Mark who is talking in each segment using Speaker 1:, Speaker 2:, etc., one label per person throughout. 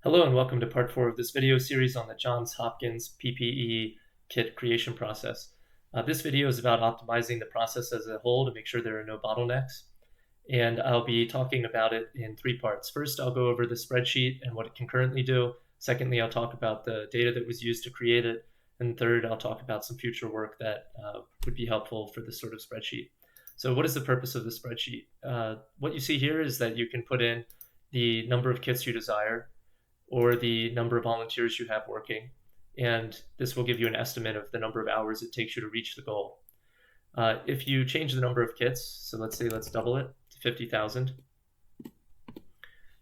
Speaker 1: Hello and welcome to part 4 of this video series on the Johns Hopkins PPE kit creation process. This video is about optimizing the process as a whole to make sure there are no bottlenecks. And I'll be talking about it in 3 parts. First, I'll go over the spreadsheet and what it can currently do. Secondly, I'll talk about the data that was used to create it. And third, I'll talk about some future work that would be helpful for this sort of spreadsheet. So what is the purpose of the spreadsheet? What you see here is that you can put in the number of kits you desire, or the number of volunteers you have working, and this will give you an estimate of the number of hours it takes you to reach the goal. If you change the number of kits, so let's double it to 50,000,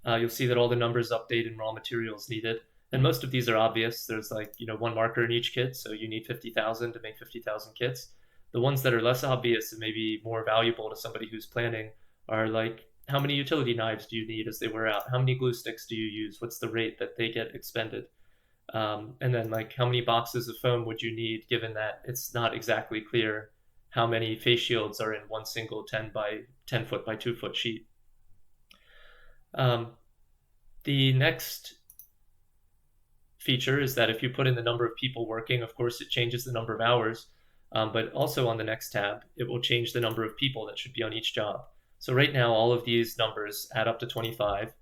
Speaker 1: you'll see that all the numbers update and raw materials needed. And most of these are obvious. There's one marker in each kit, so you need 50,000 to make 50,000 kits. The ones that are less obvious and maybe more valuable to somebody who's planning are like, how many utility knives do you need as they wear out? How many glue sticks do you use? What's the rate that they get expended? And then how many boxes of foam would you need, given that it's not exactly clear how many face shields are in one single 10 foot by 2 foot sheet. The next feature is that if you put in the number of people working, of course it changes the number of hours, but also on the next tab, it will change the number of people that should be on each job. So right now, all of these numbers add up to 25,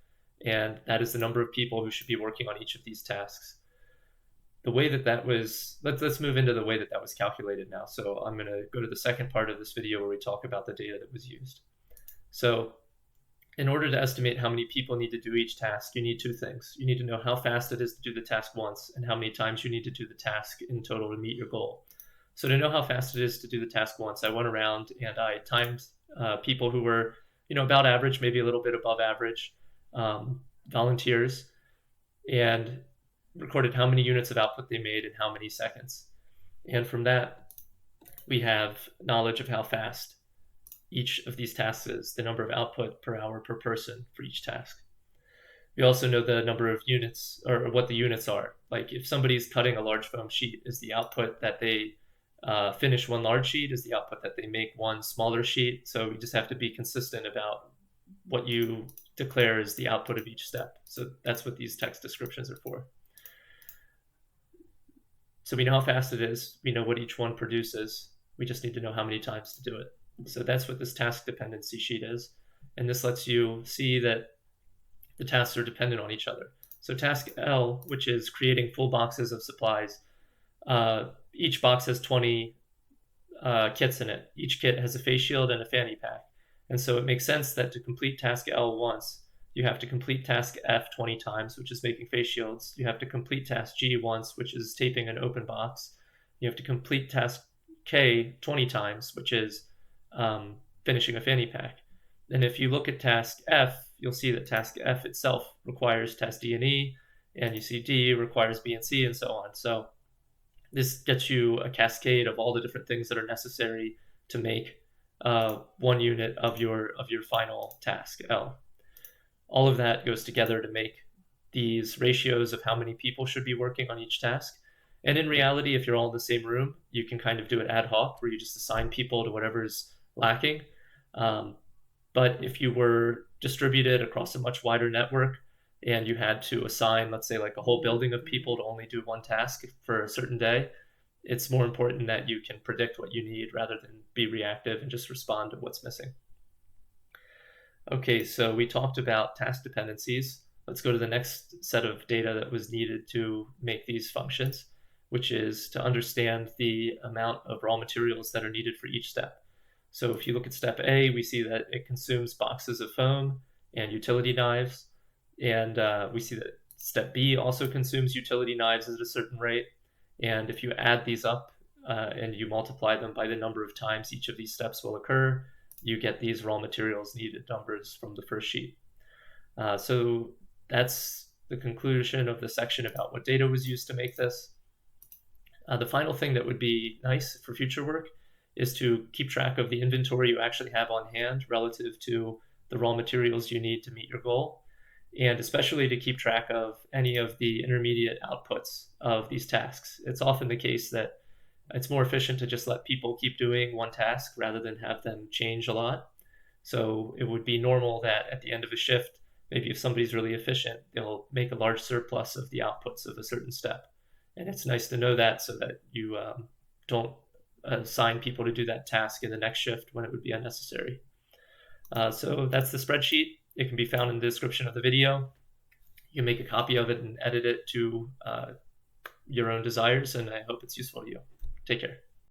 Speaker 1: and that is the number of people who should be working on each of these tasks. The way that was, let's move into the way that was calculated now. So I'm going to go to the second part of this video where we talk about the data that was used. So in order to estimate how many people need to do each task, you need 2 things. You need to know how fast it is to do the task once and how many times you need to do the task in total to meet your goal. So to know how fast it is to do the task once, I went around and I timed people who were, about average, maybe a little bit above average, volunteers, and recorded how many units of output they made in how many seconds. And from that, we have knowledge of how fast each of these tasks is, the number of output per hour per person for each task. We also know the number of units, or what the units are. Like if somebody's cutting a large foam sheet, is the output that they finish one large sheet, is the output that they make one smaller sheet. So we just have to be consistent about what you declare as the output of each step. So that's what these text descriptions are for. So we know how fast it is. We know what each one produces. We just need to know how many times to do it. So that's what this task dependency sheet is. And this lets you see that the tasks are dependent on each other. So task L, which is creating full boxes of supplies, each box has 20 kits in it. Each kit has a face shield and a fanny pack. And so it makes sense that to complete task L once, you have to complete task F 20 times, which is making face shields. You have to complete task G once, which is taping an open box. You have to complete task K 20 times, which is finishing a fanny pack. And if you look at task F, you'll see that task F itself requires task D and E, and you see D requires B and C, and so on. So this gets you a cascade of all the different things that are necessary to make 1 unit of your final task L. All of that goes together to make these ratios of how many people should be working on each task. And in reality, if you're all in the same room, you can kind of do it ad hoc, where you just assign people to whatever's lacking. But if you were distributed across a much wider network, and you had to assign, let's say, like a whole building of people to only do one task for a certain day, it's more important that you can predict what you need rather than be reactive and just respond to what's missing. Okay, so we talked about task dependencies. Let's go to the next set of data that was needed to make these functions, which is to understand the amount of raw materials that are needed for each step. So if you look at step A, we see that it consumes boxes of foam and utility knives. And we see that step B also consumes utility knives at a certain rate. And if you add these up and you multiply them by the number of times each of these steps will occur, you get these raw materials needed numbers from the first sheet. So that's the conclusion of the section about what data was used to make this. The final thing that would be nice for future work is to keep track of the inventory you actually have on hand relative to the raw materials you need to meet your goal, and especially to keep track of any of the intermediate outputs of these tasks. It's often the case that it's more efficient to just let people keep doing one task rather than have them change a lot. So it would be normal that at the end of a shift, Maybe if somebody's really efficient, they'll make a large surplus of the outputs of a certain step. And it's nice to know that so that you don't assign people to do that task in the next shift when it would be unnecessary. So that's the spreadsheet. It can be found in the description of the video. You can make a copy of it and edit it to your own desires, and I hope it's useful to you. Take care.